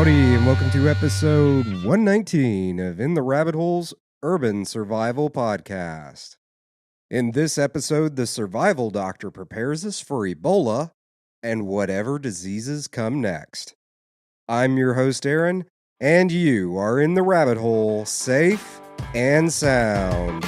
Howdy, and welcome to episode 119 of In the Rabbit Hole's Urban Survival Podcast. In this episode, the survival doctor prepares us for Ebola and whatever diseases come next. I'm your host, Aaron, and you are in the rabbit hole, safe and sound.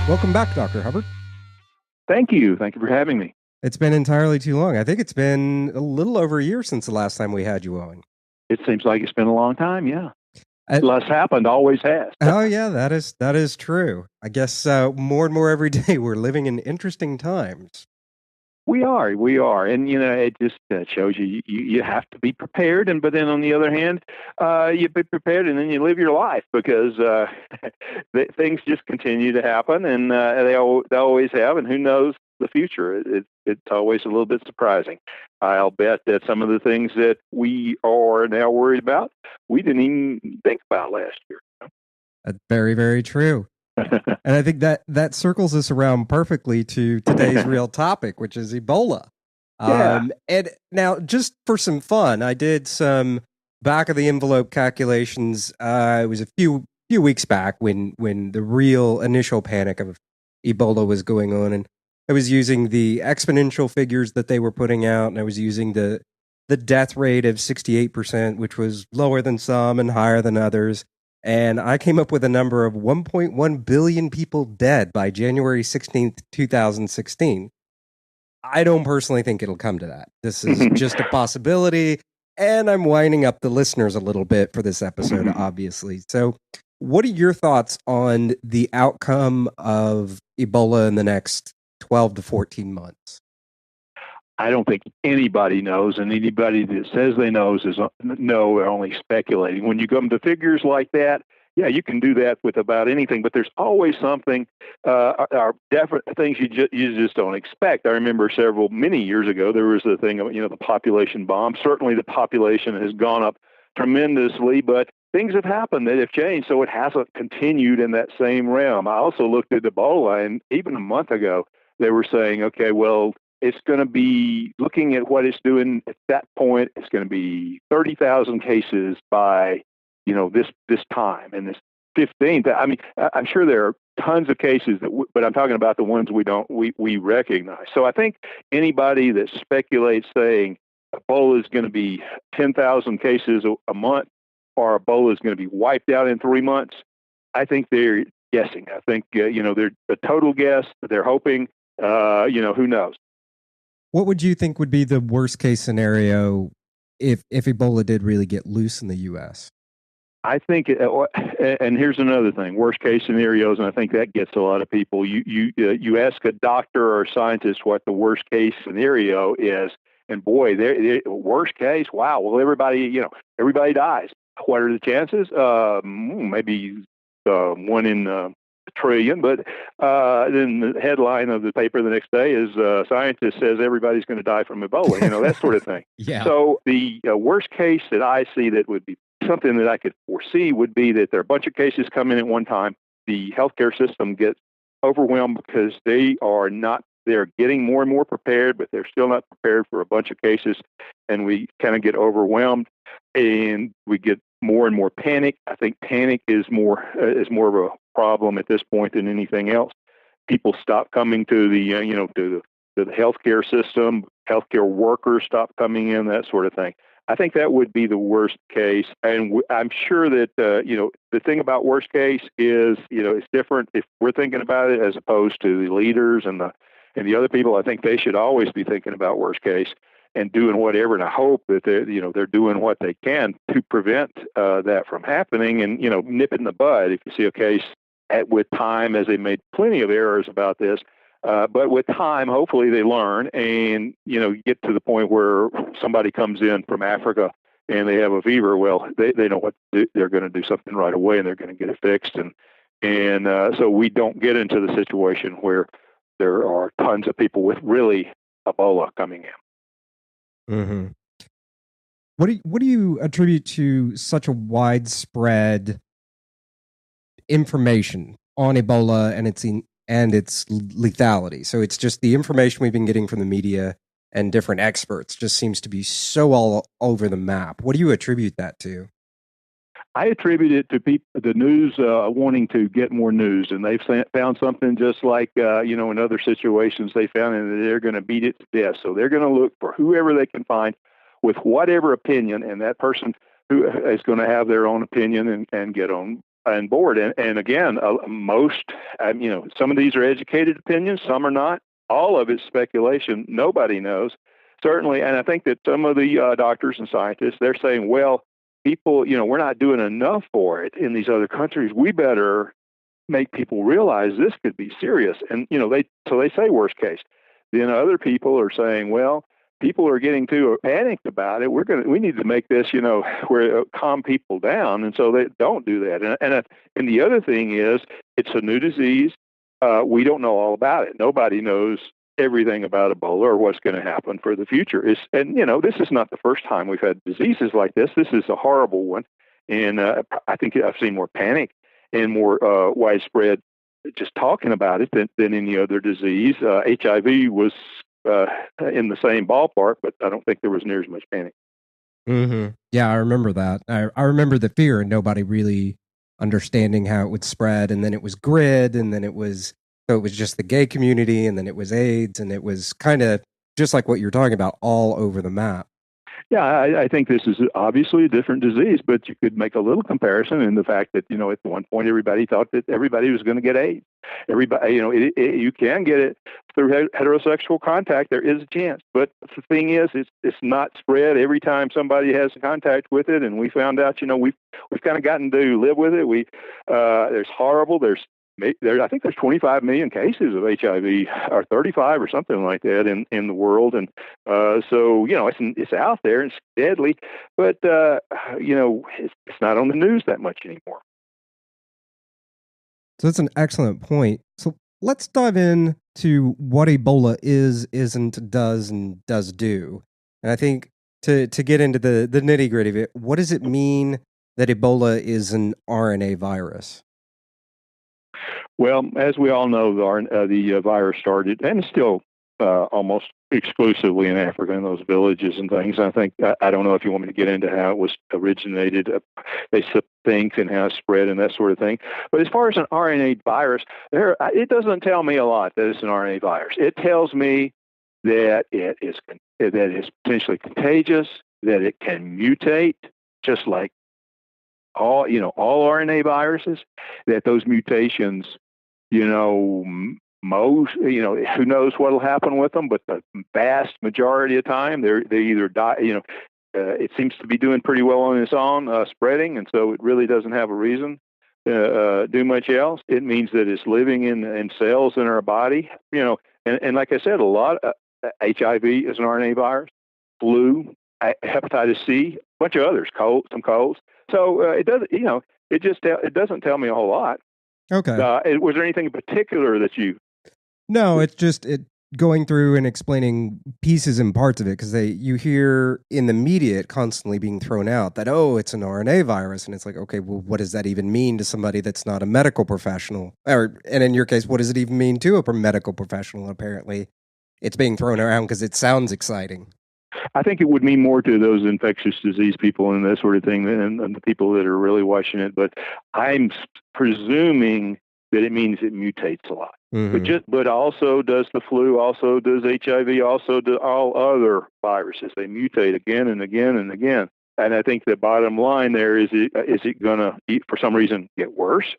Welcome back, Dr. Hubbard. Thank you. Thank you for having me. It's been entirely too long. I think it's been a little over a year since the last time we had you on. It seems like it's been a long time, yeah. Less happened, always has. Oh, yeah, that is true. I guess more and more every day we're living in interesting times. We are. And, it just shows you have to be prepared. But then on the other hand, you be prepared and then you live your life because things just continue to happen and they always have. And who knows the future? It's always a little bit surprising. I'll bet that some of the things that we are now worried about, we didn't even think about last year. That's very, very true. And I think that circles us around perfectly to today's real topic, which is Ebola. Yeah. And now, just for some fun, I did some back of the envelope calculations. It was a few weeks back when the real initial panic of Ebola was going on, and I was using the exponential figures that they were putting out, and I was using the death rate of 68%, which was lower than some and higher than others. And I came up with a number of 1.1 billion people dead by January 16th, 2016. I don't personally think it'll come to that. This is just a possibility, and I'm winding up the listeners a little bit for this episode, obviously. So what are your thoughts on the outcome of Ebola in the next 12 to 14 months? I don't think anybody knows, and anybody that says they knows is only speculating. When you come to figures like that, yeah, you can do that with about anything, but there's always something, are different things you just don't expect. I remember many years ago, there was the thing of, the population bomb. Certainly the population has gone up tremendously, but things have happened that have changed, so it hasn't continued in that same realm. I also looked at Ebola, and even a month ago, they were saying, okay, well, it's going to be, looking at what it's doing at that point, it's going to be 30,000 cases by, this time. And this 15th, I mean, I'm sure there are tons of cases but I'm talking about the ones we recognize. So I think anybody that speculates saying Ebola is going to be 10,000 cases a month or Ebola is going to be wiped out in 3 months, I think they're guessing. I think, they're a total guess. They're hoping, who knows? What would you think would be the worst case scenario if Ebola did really get loose in the U.S.? I think, and here's another thing: worst case scenarios, and I think that gets a lot of people. You ask a doctor or a scientist what the worst case scenario is, and boy, worst case, wow. Well, everybody dies. What are the chances? Maybe 1 in a trillion, but then the headline of the paper the next day is scientist says everybody's going to die from Ebola, that sort of thing. Yeah. So the worst case that I see that would be something that I could foresee would be that there are a bunch of cases come in at one time. The healthcare system gets overwhelmed because they're getting more and more prepared, but they're still not prepared for a bunch of cases. And we kind of get overwhelmed and we get more and more panic. I think panic is more of a problem at this point than anything else. People stop coming to the healthcare system. Healthcare workers stop coming in, that sort of thing. I think that would be the worst case. And I'm sure that, the thing about worst case is, it's different if we're thinking about it as opposed to the leaders and the other people. I think they should always be thinking about worst case and doing whatever. And I hope that they're doing what they can to prevent that from happening and, nip it in the bud. If you see a case with time, as they made plenty of errors about this, but with time, hopefully they learn and, get to the point where somebody comes in from Africa and they have a fever. Well, they know what to do. They're going to do something right away and they're going to get it fixed. And so we don't get into the situation where there are tons of people with really Ebola coming in. Mm-hmm. What do you attribute to such a widespread information on Ebola and its lethality. So it's just the information we've been getting from the media and different experts just seems to be so all over the map. What do you attribute that to? I attribute it to the news wanting to get more news, and they've found something just like in other situations they found, and they're going to beat it to death. So they're going to look for whoever they can find with whatever opinion, and that person who is going to have their own opinion and get on board. And again, most some of these are educated opinions, some are not. All of it's speculation. Nobody knows certainly, and I think that some of the doctors and scientists they're saying, well, people, we're not doing enough for it in these other countries. We better make people realize this could be serious. And, they say worst case. Then other people are saying, well, people are getting too panicked about it. We need to make this, where calm people down. And so they don't do that. And the other thing is it's a new disease. We don't know all about it. Nobody knows everything about Ebola or what's going to happen for the future. This is not the first time we've had diseases like this. This is a horrible one. And I think I've seen more panic and more widespread just talking about it than any other disease. HIV was in the same ballpark, but I don't think there was near as much panic. Mm-hmm. Yeah, I remember that. I remember the fear and nobody really understanding how it would spread. And then it was GRID, and then it was just the gay community, and then it was AIDS, and it was kind of just like what you're talking about, all over the map. Yeah, I think this is obviously a different disease, but you could make a little comparison in the fact that, at one point everybody thought that everybody was going to get AIDS. Everybody, you can get it through heterosexual contact. There is a chance. But the thing is, it's not spread every time somebody has contact with it. And we found out, we've kind of gotten to live with it. There's horrible, I think there's 25 million cases of HIV, or 35 or something like that in the world. And so, it's out there and it's deadly, but, it's not on the news that much anymore. So that's an excellent point. So let's dive in to what Ebola is, isn't, does, and does do. And I think to get into the nitty gritty of it, what does it mean that Ebola is an RNA virus? Well, as we all know, the virus started, and it's still almost exclusively in Africa, in those villages and things. I think I don't know if you want me to get into how it was originated, they think, and how it spread and that sort of thing. But as far as an RNA virus, it doesn't tell me a lot that it's an RNA virus. It tells me that it is potentially contagious, that it can mutate, just like all RNA viruses. That those mutations, most, who knows what will happen with them, but the vast majority of the time, they either die, it seems to be doing pretty well on its own, spreading, and so it really doesn't have a reason to do much else. It means that it's living in cells in our body, and like I said, a lot of HIV is an RNA virus, flu, hepatitis C, a bunch of others, some colds. So it doesn't, it doesn't tell me a whole lot. Okay. Was there anything in particular that you? No, it's just going through and explaining pieces and parts of it, because you hear in the media it constantly being thrown out that, oh, it's an RNA virus, and it's like, okay, well, what does that even mean to somebody that's not a medical professional? And in your case, what does it even mean to a medical professional? Apparently, it's being thrown around because it sounds exciting. I think it would mean more to those infectious disease people and that sort of thing, and the people that are really watching it. But I'm presuming that it means it mutates a lot. Mm-hmm. But also does the flu, also does HIV, also do all other viruses. They mutate again and again and again. And I think the bottom line there is it going to, for some reason, get worse?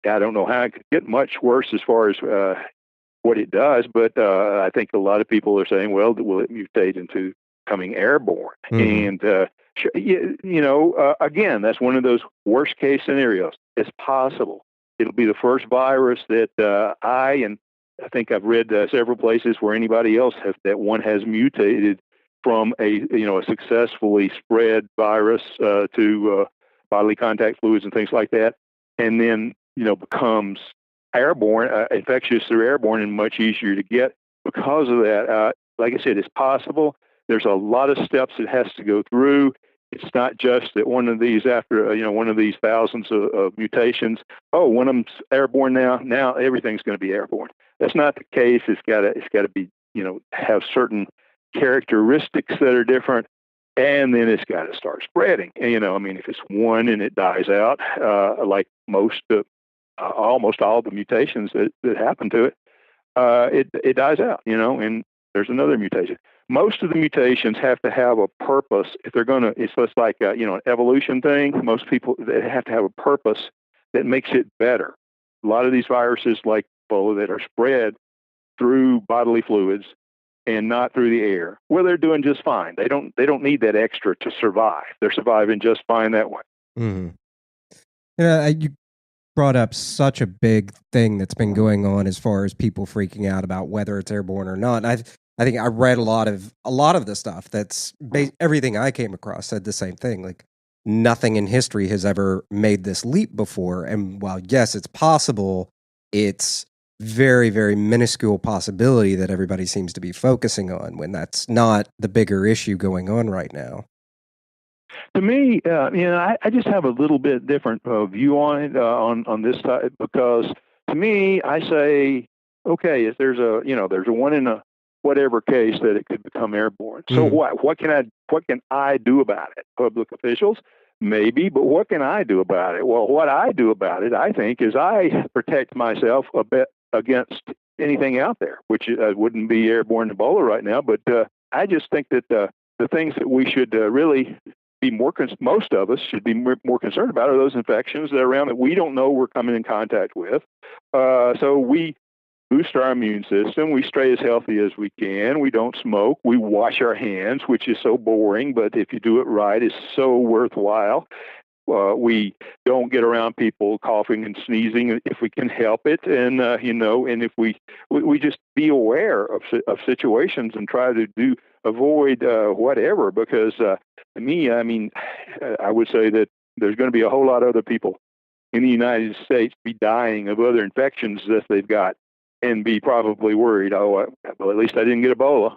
I don't know how it could get much worse as far as what it does, but I think a lot of people are saying, well, will it mutate into becoming airborne? Mm-hmm. And, again, that's one of those worst case scenarios. It's possible. It'll be the first virus that I think I've read several places where anybody else that one has mutated from a successfully spread virus to bodily contact fluids and things like that, and then becomes airborne, infectious through airborne, and much easier to get because of that. Like I said, it's possible. There's a lot of steps it has to go through. It's not just that one of these after one of these thousands of mutations. Oh, one of them's airborne now. Now everything's going to be airborne. That's not the case. It's got to be have certain characteristics that are different, and then it's got to start spreading. And, I mean, if it's one and it dies out, like almost all the mutations that happen to it, it dies out. And there's another mutation. Most of the mutations have to have a purpose. If they're going to, it's just like an evolution thing. Most people, they have to have a purpose that makes it better. A lot of these viruses, like Ebola, that are spread through bodily fluids and not through the air, well, they're doing just fine. They don't need that extra to survive. They're surviving just fine that way. Mm-hmm. You brought up such a big thing that's been going on as far as people freaking out about whether it's airborne or not. And I think I read a lot of the stuff that's everything I came across said the same thing. Like, nothing in history has ever made this leap before. And while yes, it's possible, it's very, very minuscule possibility that everybody seems to be focusing on, when that's not the bigger issue going on right now. To me, I just have a little bit different view on it on this side, because to me, I say, okay, if there's a one in a whatever case that it could become airborne. So what can I do about it? Public officials, maybe, but what can I do about it? Well, what I do about it, I think, is I protect myself a bit against anything out there, which wouldn't be airborne Ebola right now. But I just think that the things that we should really be most of us should be more concerned about are those infections that are around that we don't know we're coming in contact with. So we boost our immune system. We stay as healthy as we can. We don't smoke. We wash our hands, which is so boring, but if you do it right, it's so worthwhile. We don't get around people coughing and sneezing if we can help it, and and if we just be aware of situations and try to avoid whatever. Because to me, I mean, I would say that there's going to be a whole lot of other people in the United States be dying of other infections that they've got, and be probably worried. Oh, well, at least I didn't get Ebola.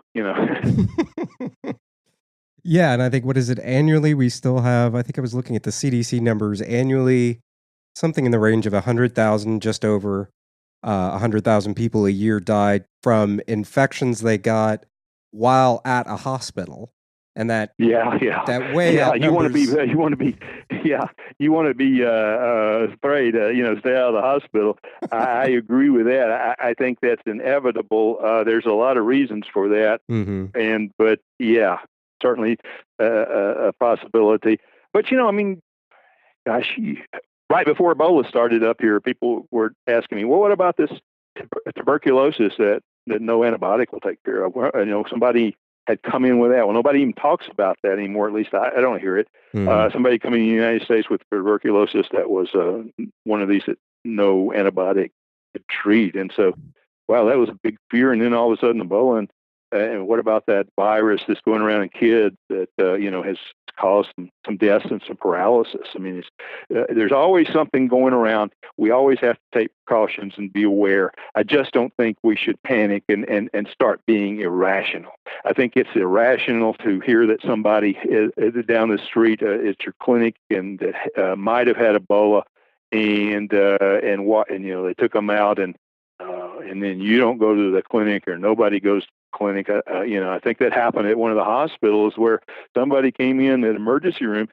Yeah, and I think, what is it, annually we still have, I think I was looking at the CDC numbers, annually something in the range of 100,000, just over 100,000 people a year died from infections they got while at a hospital. And that that way you want to be afraid stay out of the hospital. I agree with that. I think that's inevitable. There's a lot of reasons for that, but certainly a possibility. But I mean, gosh, right before Ebola started up here, people were asking me, well, what about this tuberculosis that no antibiotic will take care of? Well, somebody had come in with that. Well, nobody even talks about that anymore. At least I don't hear it. Somebody coming in the United States with tuberculosis that was one of these that no antibiotic could treat. And so, wow, that was a big fear. And then all of a sudden, Ebola. And what about that virus that's going around in kids that has caused some deaths and some paralysis? I mean, there's always something going around. We always have to take precautions and be aware. I just don't think we should panic and start being irrational. I think it's irrational to hear that somebody is down the street at your clinic and might have had Ebola, and they took them out, and then you don't go to the clinic, or nobody goes to the clinic. I think that happened at one of the hospitals where somebody came in an emergency room.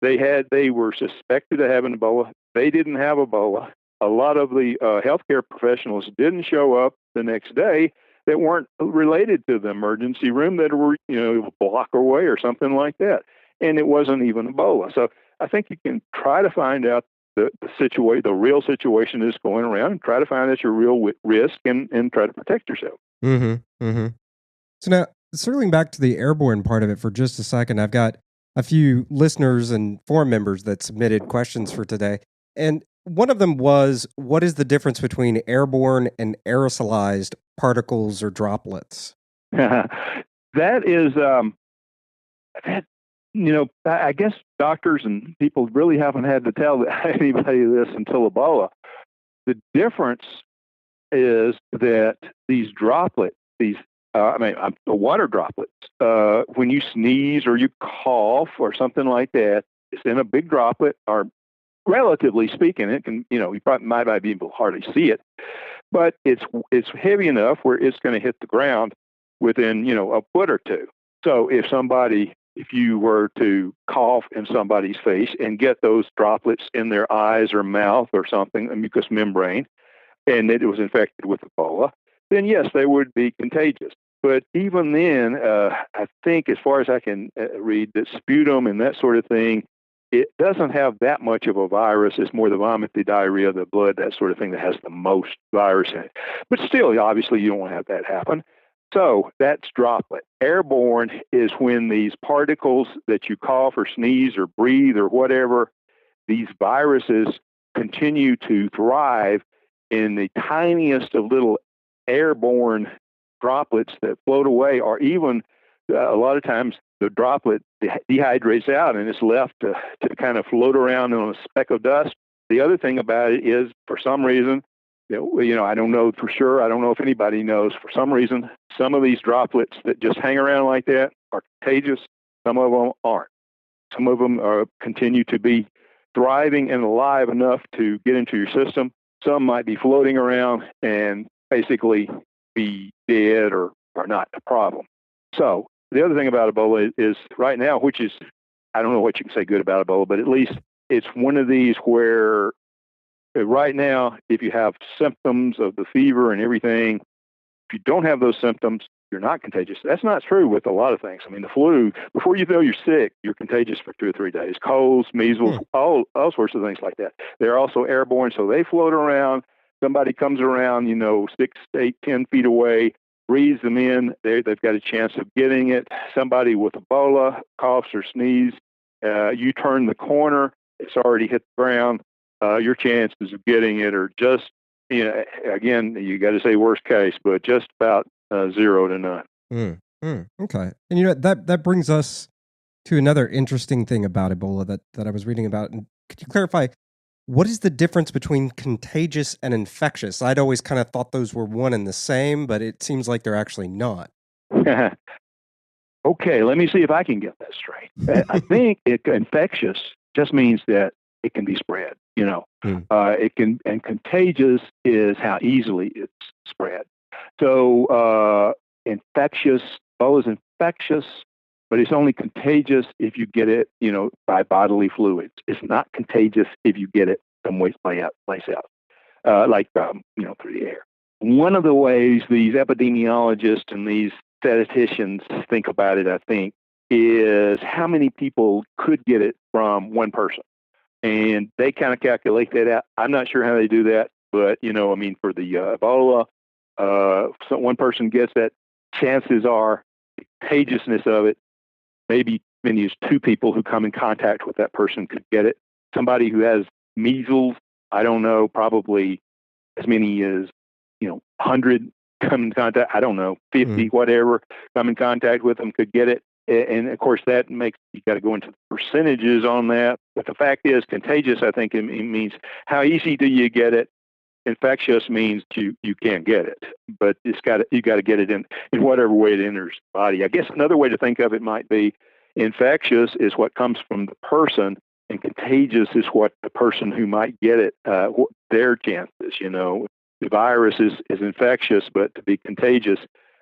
They were suspected of having Ebola. They didn't have Ebola. A lot of the healthcare professionals didn't show up the next day that weren't related to the emergency room, that were a block away or something like that, and it wasn't even Ebola. So I think you can try to find out the real situation is going around, and try to find out your real risk, and try to protect yourself. So now, circling back to the airborne part of it for just a second, I've got a few listeners and forum members that submitted questions for today. And one of them was, what is the difference between airborne and aerosolized particles or droplets? That is, I guess doctors and people really haven't had to tell anybody this until Ebola. The difference is that these droplets, these the water droplets. When you sneeze or you cough or something like that, it's in a big droplet, or relatively speaking, it can, you probably might not be able to hardly see it, but it's heavy enough where it's going to hit the ground within, a foot or two. So if you were to cough in somebody's face and get those droplets in their eyes or mouth or something, a mucous membrane, and it was infected with Ebola, then yes, they would be contagious. But even then, I think, as far as I can read, that sputum and that sort of thing, it doesn't have that much of a virus. It's more the vomit, the diarrhea, the blood, that sort of thing that has the most virus in it. But still, obviously, you don't want to have that happen. So that's droplet. Airborne is when these particles that you cough or sneeze or breathe or whatever, these viruses continue to thrive in the tiniest of little airborne droplets that float away, or even a lot of times the droplet dehydrates out and it's left to kind of float around on a speck of dust. The other thing about it is, for some reason, I don't know for sure. I don't know if anybody knows. For some reason, some of these droplets that just hang around like that are contagious. Some of them aren't. Some of them continue to be thriving and alive enough to get into your system. Some might be floating around and basically be dead or not a problem. So the other thing about Ebola is right now, which is, I don't know what you can say good about Ebola, but at least it's one of these where right now, if you have symptoms of the fever and everything, if you don't have those symptoms, you're not contagious. That's not true with a lot of things. I mean, the flu, before you know you're sick, you're contagious for 2 or 3 days. Colds, measles, all sorts of things like that. They're also airborne, so they float around. Somebody comes around, 6, 8, 10 feet away, breathes them in. They've got a chance of getting it. Somebody with Ebola coughs or sneezes. You turn the corner, it's already hit the ground. Your chances of getting it are just, again, you got to say worst case, but just about 0 to none. Okay. And that brings us to another interesting thing about Ebola that I was reading about. And could you clarify, what is the difference between contagious and infectious? I'd always kind of thought those were one and the same, but it seems like they're actually not. Okay, let me see if I can get that straight. I think infectious just means that it can be spread. It can, and contagious is how easily it's spread. So infectious, Ebola is infectious, but it's only contagious if you get it, by bodily fluids. It's not contagious if you get it some place out, like through the air. One of the ways these epidemiologists and these statisticians think about it, I think, is how many people could get it from one person. And they kind of calculate that out. I'm not sure how they do that, but, for the Ebola, so one person gets that, chances are the contagiousness of it, maybe as many as 2 people who come in contact with that person could get it. Somebody who has measles, I don't know, probably as many as, 100 come in contact, I don't know, 50, whatever, come in contact with them could get it. And of course, that makes, you got to go into the percentages on that. But the fact is, contagious, I think it means how easy do you get it? Infectious means you can't get it, but you got to get it in whatever way it enters the body. I guess another way to think of it might be infectious is what comes from the person, and contagious is what the person who might get it, their chances. The virus is infectious, but to be contagious,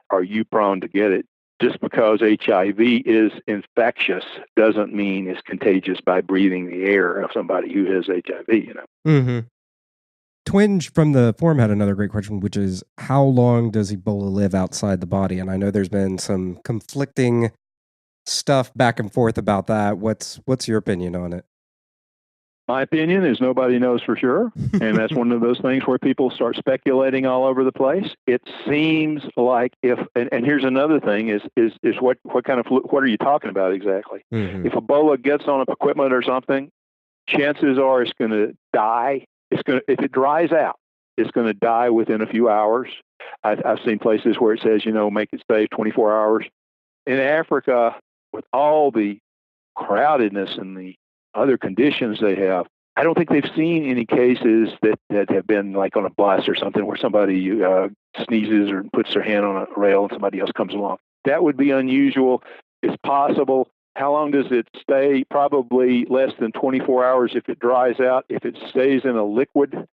are you prone to get it? Just because HIV is infectious doesn't mean it's contagious by breathing the air of somebody who has HIV. Twinge from the forum had another great question, which is, how long does Ebola live outside the body? And I know there's been some conflicting stuff back and forth about that. What's your opinion on it? My opinion is nobody knows for sure, and that's one of those things where people start speculating all over the place. It seems like and here's another thing is what kind of what are you talking about exactly? If Ebola gets on equipment or something, chances are it's going to die. If it dries out, it's going to die within a few hours. I've seen places where it says, make it stay 24 hours. In Africa, with all the crowdedness and the other conditions they have, I don't think they've seen any cases that have been like on a bus or something where somebody sneezes or puts their hand on a rail and somebody else comes along. That would be unusual. It's possible. How long does it stay? Probably less than 24 hours if it dries out. If it stays in a liquid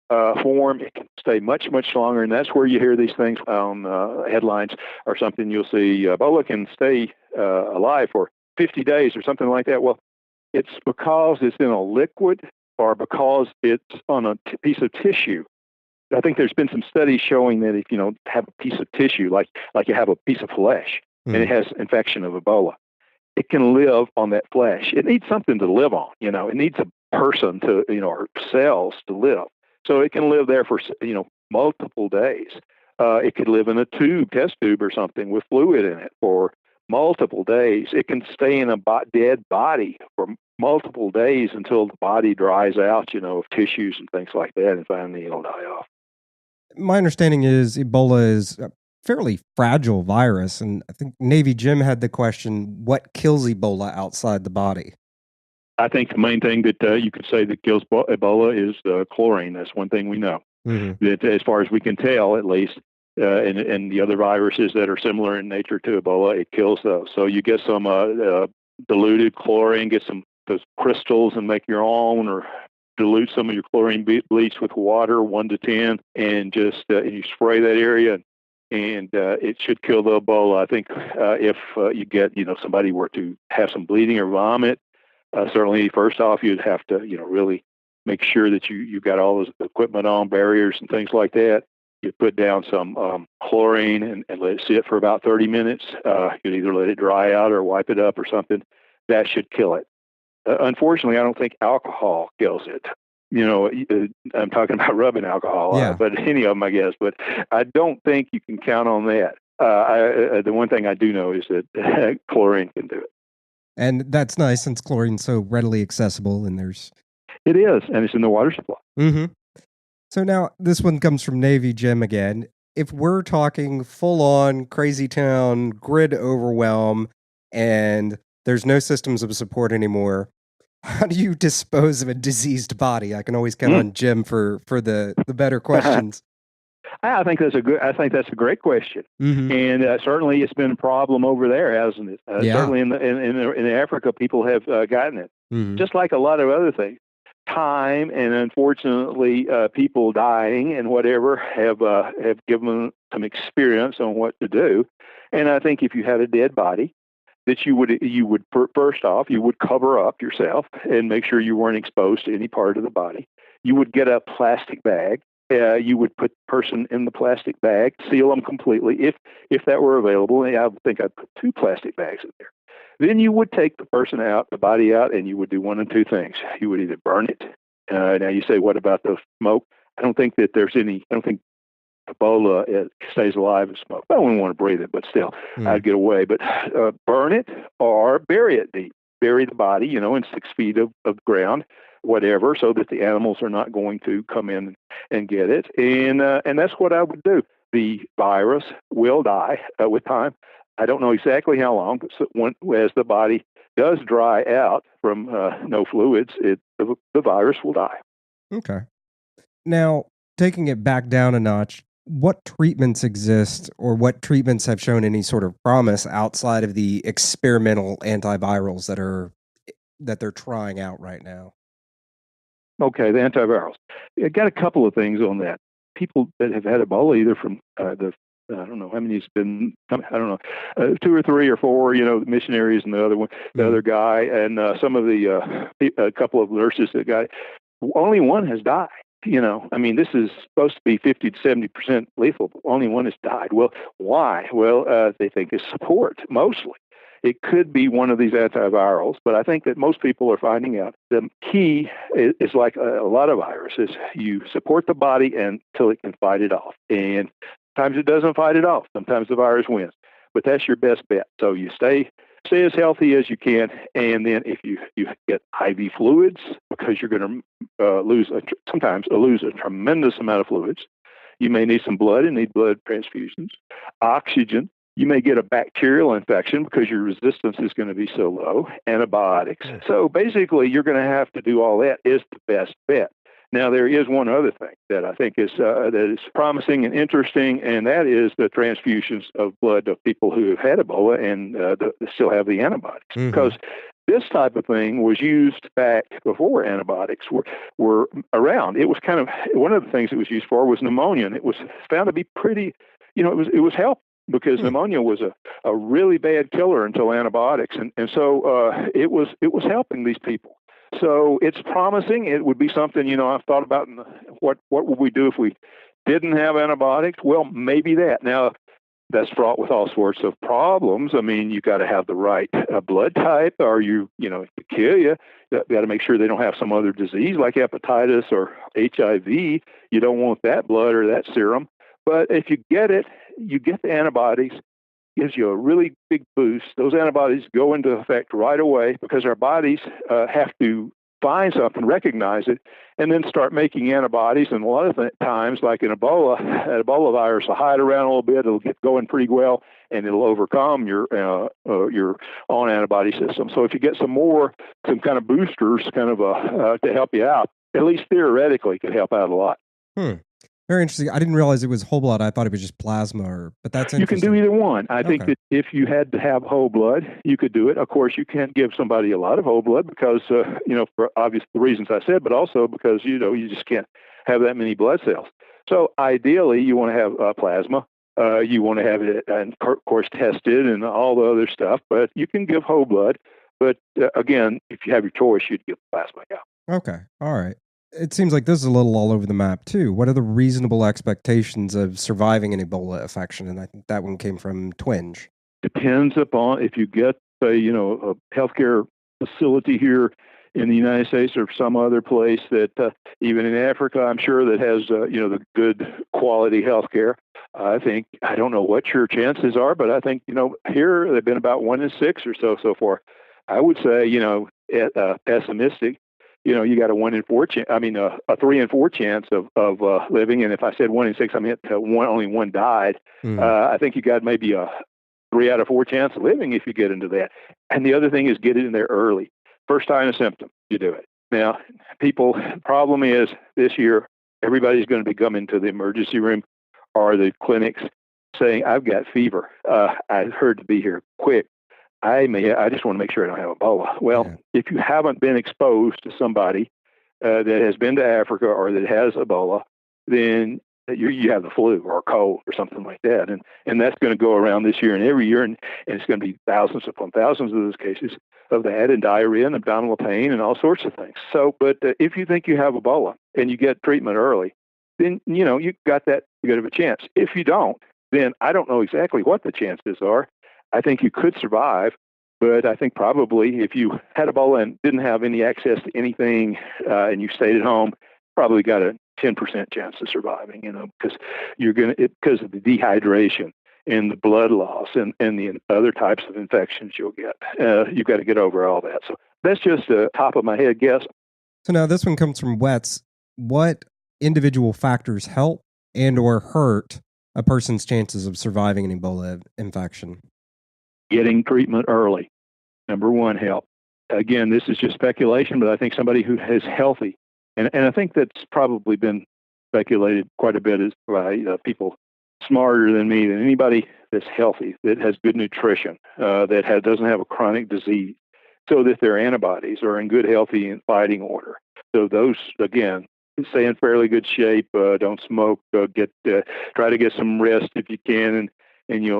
form, it can stay much, much longer. And that's where you hear these things on headlines or something. You'll see Ebola can stay alive for 50 days or something like that. Well, it's because it's in a liquid or because it's on a piece of tissue. I think there's been some studies showing that if you have a piece of tissue, like you have a piece of flesh, and it has infection of Ebola, it can live on that flesh. It needs something to live on. It needs a person to, or cells to live. So it can live there for, multiple days. It could live in a test tube or something with fluid in it for multiple days. It can stay in a dead body for multiple days until the body dries out, of tissues and things like that, and finally it'll die off. My understanding is Ebola is a fairly fragile virus, and I think Navy Jim had the question, what kills Ebola outside the body? I think the main thing that you could say that kills Ebola is chlorine. That's one thing we know. Mm-hmm. That, as far as we can tell, at least, and the other viruses that are similar in nature to Ebola, it kills those. So you get some diluted chlorine, get some those crystals and make your own, or dilute some of your chlorine bleach with water, 1 to 10, and just you spray that area, and it should kill the Ebola. I think if you get somebody were to have some bleeding or vomit, certainly first off you'd have to really make sure that you've got all those equipment on, barriers and things like that. You put down some chlorine and let it sit for about 30 minutes. You'd either let it dry out or wipe it up or something. That should kill it. Unfortunately, I don't think alcohol kills it. I'm talking about rubbing alcohol, but any of them, I guess. But I don't think you can count on that. The one thing I do know is that chlorine can do it. And that's nice since chlorine's so readily accessible, and It is, and it's in the water supply. Mm-hmm. So now this one comes from Navy Jim again. If we're talking full-on crazy town, grid overwhelm, and there's no systems of support anymore, how do you dispose of a diseased body? I can always count on Jim for the better questions. I think that's a great question, and certainly it's been a problem over there, hasn't it? Certainly in Africa, people have gotten it, just like a lot of other things. Time and unfortunately people dying and whatever have given some experience on what to do. And I think if you had a dead body, that you would first off, you would cover up yourself and make sure you weren't exposed to any part of the body. You would get a plastic bag. You would put the person in the plastic bag, seal them completely. If that were available, and I would think I'd put 2 plastic bags in there. Then you would take the person out, the body out, and you would do one of 2 things. You would either burn it. Now you say, what about the smoke? I don't think Ebola stays alive in smoke. I wouldn't want to breathe it, but still, I'd get away. But burn it or bury it deep. Bury the body, in 6 feet of ground, whatever, so that the animals are not going to come in and get it. And that's what I would do. The virus will die with time. I don't know exactly how long, but as the body does dry out from no fluids, the virus will die. Okay. Now, taking it back down a notch, what treatments exist, or what treatments have shown any sort of promise outside of the experimental antivirals that they're trying out right now? Okay, the antivirals. I got a couple of things on that. People that have had Ebola, either from I don't know how many it's been. I don't know, 2 or 3 or 4. Missionaries and the other one, the other guy, and some of a couple of nurses that got it. Only one has died. This is supposed to be 50 to 70% lethal. But only one has died. Well, why? Well, they think it's support mostly. It could be one of these antivirals, but I think that most people are finding out the key is like a lot of viruses. You support the body until it can fight it off. And sometimes it doesn't fight it off. Sometimes the virus wins. But that's your best bet. So you stay as healthy as you can. And then if you get IV fluids, because you're going to lose a tremendous amount of fluids. You may need some blood and need blood transfusions, oxygen. You may get a bacterial infection because your resistance is going to be so low, antibiotics. So basically, you're going to have to do all that is the best bet. Now, there is one other thing that I think that is promising and interesting, and that is the transfusions of blood of people who have had Ebola and still have the antibiotics. Mm-hmm. Because this type of thing was used back before antibiotics were around. It was kind of one of the things it was used for was pneumonia, and it was found to be pretty, it was helpful because pneumonia was a really bad killer until antibiotics, and so it was helping these people. So it's promising. It would be something, I've thought about what would we do if we didn't have antibiotics? Well, maybe that. Now, that's fraught with all sorts of problems. I mean, you got to have the right blood type, or to kill you. You got to make sure they don't have some other disease like hepatitis or HIV. You don't want that blood or that serum. But if you get it, you get the antibodies. Gives you a really big boost. Those antibodies go into effect right away because our bodies have to find something, recognize it, and then start making antibodies. And a lot of times, like in Ebola virus will hide around a little bit. It'll get going pretty well, and it'll overcome your own antibody system. So if you get some kind of boosters, to help you out, at least theoretically, could help out a lot. Very interesting. I didn't realize it was whole blood. I thought it was just plasma, but that's interesting. You can do either one. I think that if you had to have whole blood, you could do it. Of course, you can't give somebody a lot of whole blood because, for obvious reasons I said, but also because, you just can't have that many blood cells. So ideally, you want to have plasma. You want to have it, and of course, tested and all the other stuff, but you can give whole blood. But again, if you have your choice, you'd give plasma, yeah. Okay. All right. It seems like this is a little all over the map, too. What are the reasonable expectations of surviving an Ebola infection? And I think that one came from Twinge. Depends upon if you get, a healthcare facility here in the United States or some other place that, even in Africa, I'm sure that has, the good quality healthcare. I don't know what your chances are, but I think, here they've been about 1 in 6 or so far. I would say, pessimistic. You got a 1 in 4 chance. I mean, a 3 in 4 chance of living. And if I said 1 in 6, I meant only one died. I think you got maybe a 3 out of 4 chance of living if you get into that. And the other thing is get it in there early. First sign of symptom, you do it. Now, problem is this year, everybody's going to be coming to the emergency room or the clinics saying, I've got fever. I heard to be here quick. I just want to make sure I don't have Ebola. Well, if you haven't been exposed to somebody that has been to Africa or that has Ebola, then you have the flu or a cold or something like that. And that's going to go around this year and every year, and it's going to be thousands upon thousands of those cases of that, and diarrhea and abdominal pain and all sorts of things. So, but if you think you have Ebola and you get treatment early, then, you've got that good of a chance. If you don't, then I don't know exactly what the chances are. I think you could survive, but I think probably if you had Ebola and didn't have any access to anything and you stayed at home, probably got a 10% chance of surviving, because because of the dehydration and the blood loss and the other types of infections you'll get. You've got to get over all that. So that's just a top of my head guess. So now this one comes from Wets. What individual factors help and or hurt a person's chances of surviving an Ebola infection? Getting treatment early, number one, help. Again, this is just speculation, but I think somebody who is healthy, and I think that's probably been speculated quite a bit is by people smarter than me, than anybody that's healthy, that has good nutrition, that doesn't have a chronic disease, so that their antibodies are in good, healthy, and fighting order. So those, again, stay in fairly good shape, don't smoke, try to get some rest if you can, and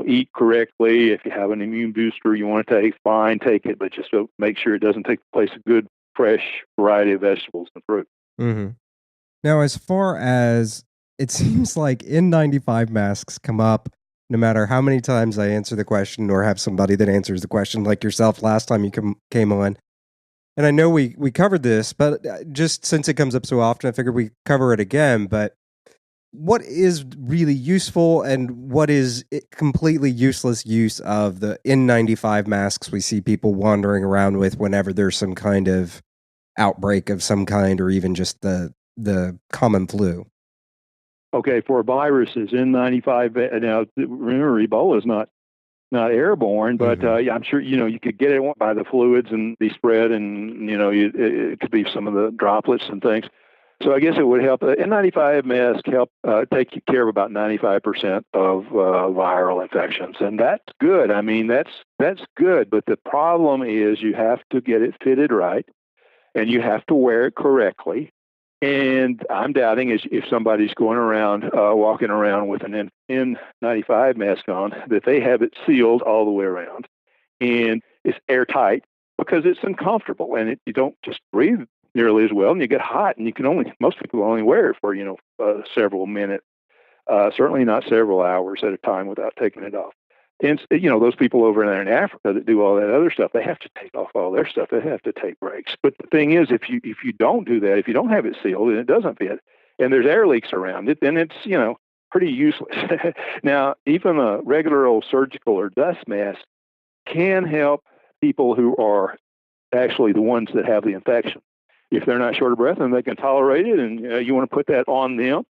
eat correctly. If you have an immune booster you want to take, fine, take it, but just make sure it doesn't take the place of good, fresh variety of vegetables and fruit. Mm-hmm. Now, as far as it seems like N95 masks come up no matter how many times I answer the question or have somebody that answers the question, like yourself last time you came on. And I know we covered this, but just since it comes up so often, I figured we cover it again. But what is really useful and what is completely useless use of the N95 masks we see people wandering around with whenever there's some kind of outbreak of some kind, or even just the common flu? Okay, for viruses, N95, now remember, Ebola is not not airborne, but Mm-hmm. yeah, I'm sure you could get it by the fluids and be spread, and it could be some of the droplets and things. So I guess it would help. N95 mask help take care of about 95% of viral infections, and that's good. I mean, that's good. But the problem is you have to get it fitted right, and you have to wear it correctly. And I'm doubting if somebody's going around, walking around with an N95 mask on, that they have it sealed all the way around and it's airtight because it's uncomfortable and you don't just breathe nearly as well and you get hot and most people only wear it for, several minutes, certainly not several hours at a time without taking it off. And those people over there in Africa that do all that other stuff, they have to take off all their stuff. They have to take breaks. But the thing is, if you don't do that, if you don't have it sealed and it doesn't fit, and there's air leaks around it, then it's pretty useless. Now, even a regular old surgical or dust mask can help people who are actually the ones that have the infection. If they're not short of breath and they can tolerate it, and you want to put that on them,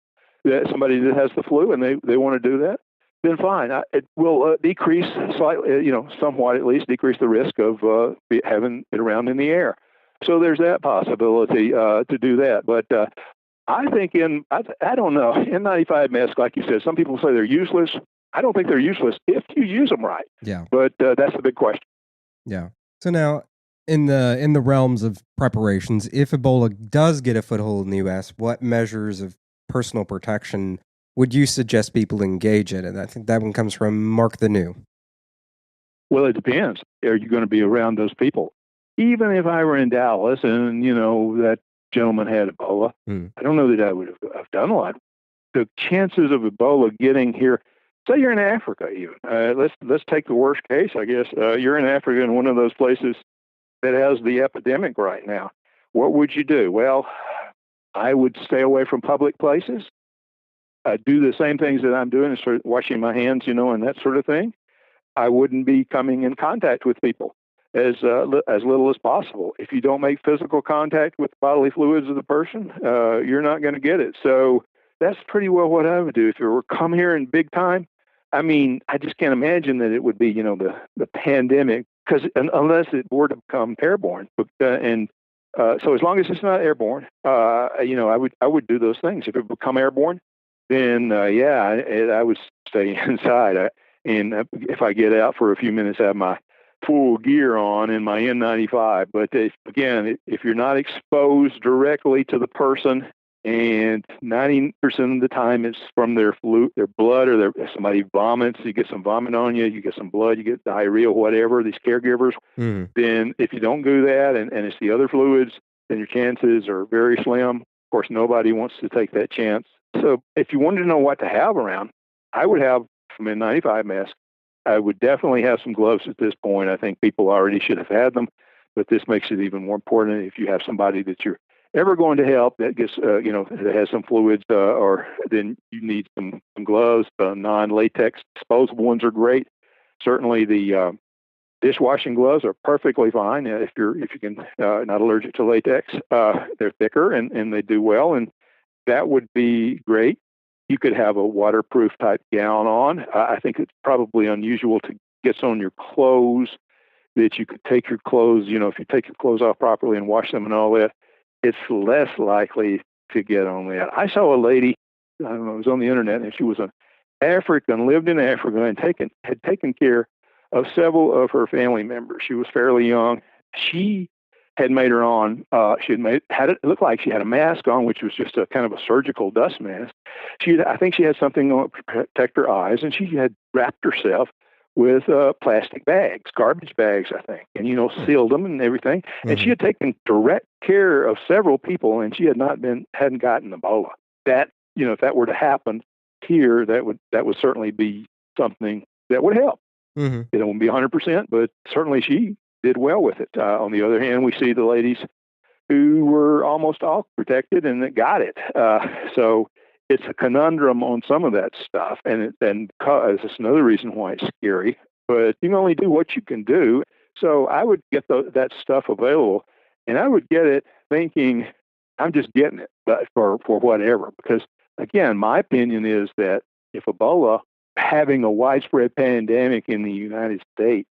that somebody that has the flu and they want to do that, then fine. It will decrease slightly, somewhat at least, decrease the risk of having it around in the air. So there's that possibility to do that. But I think I don't know, N95 masks, like you said, some people say they're useless. I don't think they're useless if you use them right. Yeah. But that's the big question. Yeah. So now, in the realms of preparations, if Ebola does get a foothold in the U.S., what measures of personal protection would you suggest people engage in? And I think that one comes from Mark the New. Well, it depends. Are you going to be around those people? Even if I were in Dallas and, that gentleman had Ebola, I don't know that I would have done a lot. The chances of Ebola getting here, say you're in Africa even. Let's take the worst case, I guess. You're in Africa in one of those places that has the epidemic right now. What would you do? Well, I would stay away from public places. Do the same things that I'm doing, sort of washing my hands, and that sort of thing. I wouldn't be coming in contact with people as little as possible. If you don't make physical contact with the bodily fluids of the person, you're not going to get it. So that's pretty well what I would do. If it were come here in big time, I mean, I just can't imagine that it would be, the pandemic, because unless it were to become airborne. So as long as it's not airborne, I would do those things. If it become airborne, then I would stay inside. And if I get out for a few minutes, have my full gear on and my N95. But if you're not exposed directly to the person, and 90% of the time it's from their blood, or somebody vomits, you get some vomit on you, you get some blood, you get diarrhea, whatever, these caregivers, then if you don't do that and it's the other fluids, then your chances are very slim. Of course, nobody wants to take that chance. So if you wanted to know what to have around, I would have some N95 masks. I would definitely have some gloves at this point. I think people already should have had them, but this makes it even more important if you have somebody that you're ever going to help that gets, that has some fluids, or then you need some gloves. Non-latex disposable ones are great. Certainly the dishwashing gloves are perfectly fine if you can not allergic to latex. They're thicker and they do well, and that would be great. You could have a waterproof type gown on. I think it's probably unusual to get on your clothes, that you could take your clothes, if you take your clothes off properly and wash them and all that, it's less likely to get on that. I saw a lady, I don't know, it was on the internet, and she was an African, lived in Africa, and had taken care of several of her family members. She was fairly young. She had made her on. It looked like she had a mask on, which was just a kind of a surgical dust mask. I think she had something on to protect her eyes, and she had wrapped herself with plastic bags, garbage bags, I think, and sealed them and everything. Mm-hmm. And she had taken direct care of several people, and she hadn't gotten Ebola. That, if that were to happen here, that would certainly be something that would help. Mm-hmm. It won't be 100%, but certainly she did well with it. On the other hand, we see the ladies who were almost all protected and that got it. So it's a conundrum on some of that stuff, and it's another reason why it's scary. But you can only do what you can do. So I would get that stuff available, and I would get it thinking, I'm just getting it for whatever. Because again, my opinion is that if Ebola having a widespread pandemic in the United States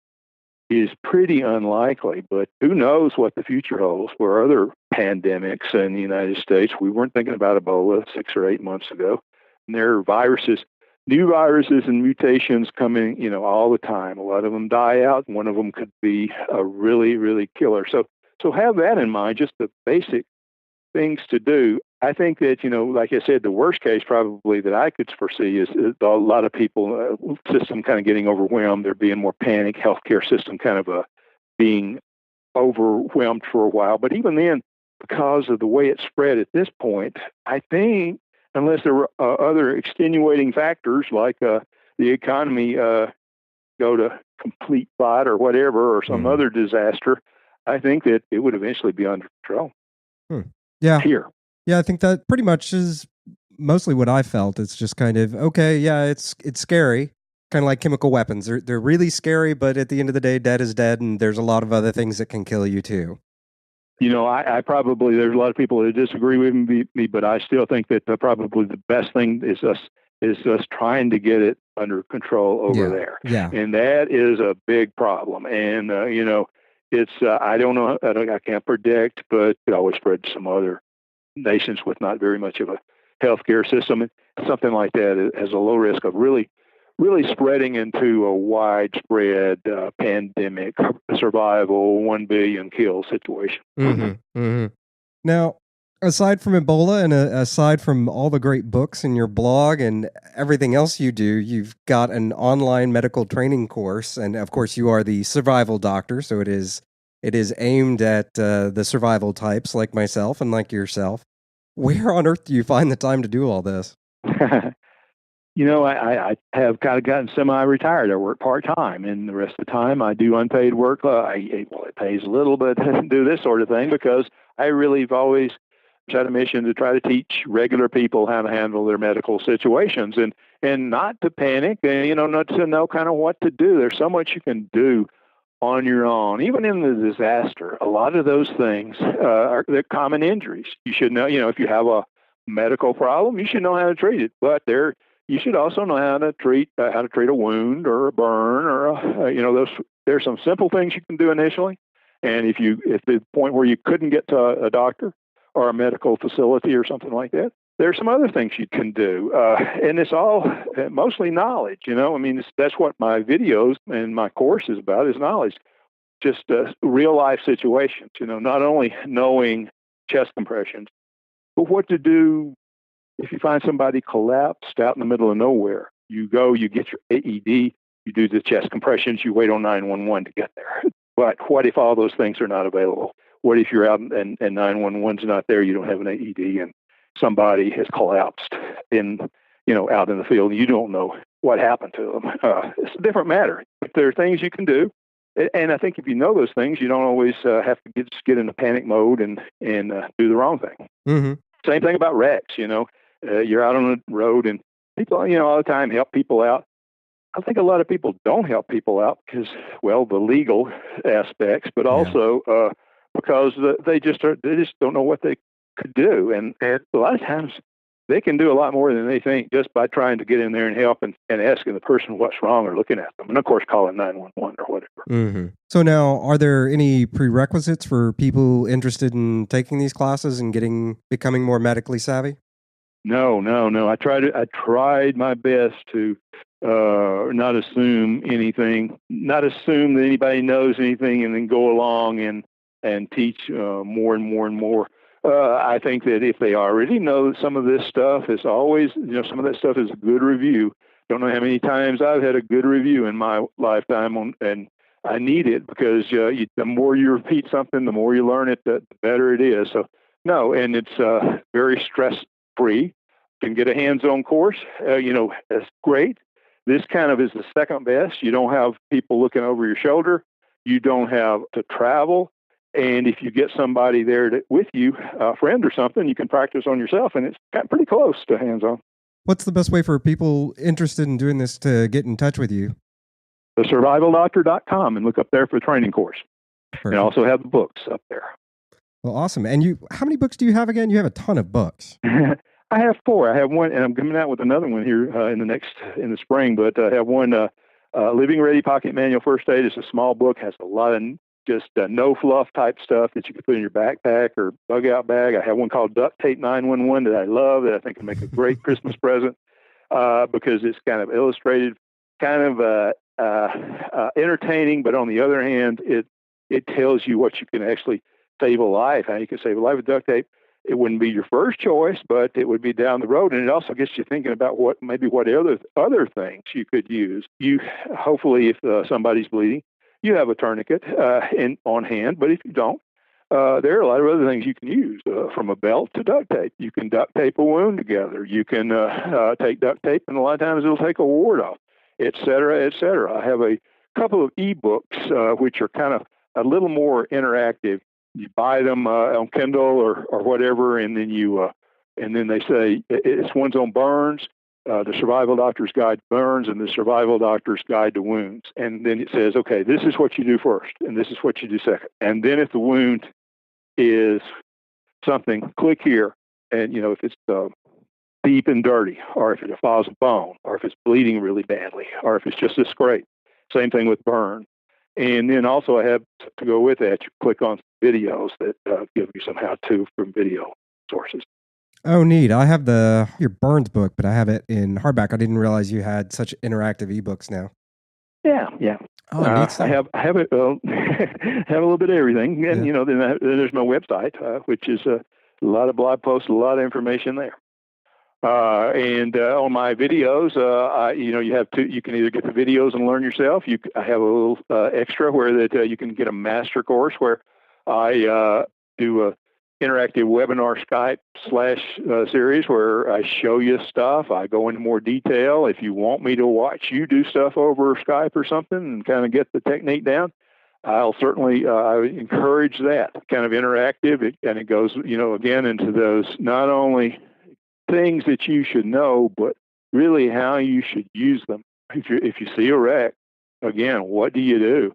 is pretty unlikely, but who knows what the future holds for other pandemics in the United States. We weren't thinking about Ebola 6 or 8 months ago. And there are viruses, new viruses and mutations coming, all the time. A lot of them die out. One of them could be a really, really killer. So have that in mind, just the basic things to do. I think that, like I said, the worst case probably that I could foresee is a lot of people, system kind of getting overwhelmed. There being more panic, healthcare system kind of being overwhelmed for a while. But even then, because of the way it's spread at this point, I think unless there were other extenuating factors like the economy go to complete flight or whatever, or some other disaster, I think that it would eventually be under control. Yeah. Here. Yeah, I think that pretty much is mostly what I felt. It's just kind of, okay, yeah, it's scary. Kind of like chemical weapons. They're really scary, but at the end of the day, dead is dead, and there's a lot of other things that can kill you too. I probably, there's a lot of people that disagree with me, but I still think that probably the best thing is us trying to get it under control over there. Yeah. And that is a big problem. And, it's, I don't know, I can't predict, but it always spread to some other nations with not very much of a healthcare system. And something like that has a low risk of really, really spreading into a widespread pandemic, survival, 1 billion kill situation. Now, aside from Ebola and aside from all the great books in your blog and everything else you do, you've got an online medical training course. And of course, you are the survival doctor. So it is aimed at the survival types like myself and like yourself. Where on earth do you find the time to do all this? I have kind of gotten semi-retired. I work part-time, and the rest of the time I do unpaid work. It pays a little, but do this sort of thing because I really have always had a mission to try to teach regular people how to handle their medical situations and not to panic and, not to know kind of what to do. There's so much you can do on your own. Even in the disaster, a lot of those things they're common injuries. You should know, if you have a medical problem, you should know how to treat it. But you should also know how to treat a wound or a burn or there's some simple things you can do initially. And if the point where you couldn't get to a doctor or a medical facility or something like that, there's some other things you can do. And it's all mostly knowledge, that's what my videos and my course is about, is knowledge. Just real life situations, not only knowing chest compressions, but what to do if you find somebody collapsed out in the middle of nowhere. You go, you get your AED, you do the chest compressions, you wait on 911 to get there. But what if all those things are not available? What if you're out and 911's not there, you don't have an AED, and somebody has collapsed out in the field, and you don't know what happened to them? It's a different matter. But there are things you can do. And I think if you know those things, you don't always have to get into panic mode and do the wrong thing. Same thing about wrecks. You're out on the road and people, all the time help people out. I think a lot of people don't help people out because, well, the legal aspects, but also because they just don't know what they could do. And a lot of times they can do a lot more than they think just by trying to get in there and help and asking the person what's wrong or looking at them. And of course, calling 911 or whatever. So now, are there any prerequisites for people interested in taking these classes and becoming more medically savvy? No. I tried my best to not assume anything, not assume that anybody knows anything, and then go along and teach more and more and more. I think that if they already know some of this stuff, it's always, some of that stuff is a good review. Don't know how many times I've had a good review in my lifetime, and I need it because the more you repeat something, the more you learn it, the better it is. So no, and it's very stress-free. Can get a hands-on course. That's great. This kind of is the second best. You don't have people looking over your shoulder. You don't have to travel. And if you get somebody there with you, a friend or something, you can practice on yourself, and it's pretty close to hands-on. What's the best way for people interested in doing this to get in touch with you? TheSurvivalDoctor.com, and look up there for the training course. Perfect. And also have the books up there. Well, awesome. And how many books do you have again? You have a ton of books. I have 4. I have one, and I'm coming out with another one here in the spring. But I have one, Living Ready Pocket Manual First Aid. It's a small book, has a lot of just no fluff type stuff that you can put in your backpack or bug out bag. I have one called Duct Tape 911 that I love, that I think can make a great Christmas present because it's kind of illustrated, kind of entertaining, but on the other hand, it tells you what you can actually save a life, how you can save a life with duct tape. It wouldn't be your first choice, but it would be down the road, and it also gets you thinking about what other things you could use. You hopefully, if somebody's bleeding, you have a tourniquet on hand, but if you don't, there are a lot of other things you can use, from a belt to duct tape. You can duct tape a wound together. You can take duct tape, and a lot of times it'll take a wart off, et cetera, et cetera. I have a couple of ebooks which are kind of a little more interactive. You buy them on Kindle or whatever, and then they say it's one's on burns, the Survival Doctor's Guide to Burns, and the Survival Doctor's Guide to Wounds. And then it says, okay, this is what you do first, and this is what you do second. And then if the wound is something, click here. And if it's deep and dirty, or if it defiles a bone, or if it's bleeding really badly, or if it's just a scrape. Same thing with burn. And then also I have to go with that, you click on videos that give you some how-to from video sources. Oh, neat. I have your Burns book, but I have it in hardback. I didn't realize you had such interactive ebooks now. Yeah. Oh, neat stuff. I have it. Have a little bit of everything, and Yeah. Then there's my website, which is a lot of blog posts, a lot of information there. And on my videos, you have to. You can either get the videos and learn yourself. I have a little extra where that you can get a master course where I do a interactive webinar Skype / series where I show you stuff. I go into more detail. If you want me to watch you do stuff over Skype or something and kind of get the technique down, I'll certainly I would encourage that kind of interactive. It goes, again into those not only things that you should know, but really how you should use them. If you see a wreck, again, what do you do?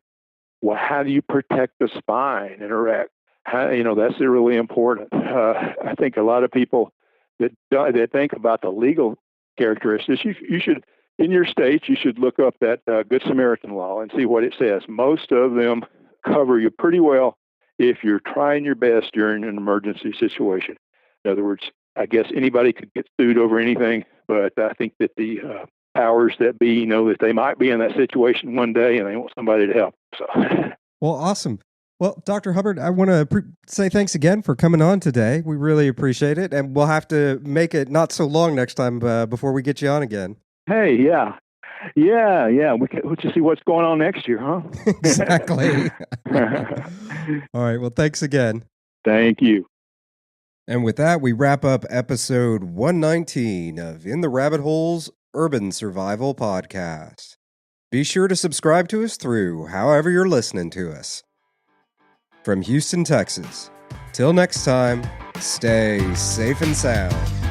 Well, how do you protect the spine in a wreck? That's really important. I think a lot of people that think about the legal characteristics, you should, in your state, you should look up that Good Samaritan law and see what it says. Most of them cover you pretty well if you're trying your best during an emergency situation. In other words, I guess anybody could get sued over anything, but I think that the powers that be know that they might be in that situation one day and they want somebody to help. So, well, awesome. Well, Dr. Hubbard, I want to say thanks again for coming on today. We really appreciate it, and we'll have to make it not so long next time before we get you on again. Hey, yeah. We'll just see what's going on next year, huh? Exactly. All right. Well, thanks again. Thank you. And with that, we wrap up episode 119 of In the Rabbit Holes Urban Survival Podcast. Be sure to subscribe to us through however you're listening to us. From Houston, Texas. Till next time, stay safe and sound.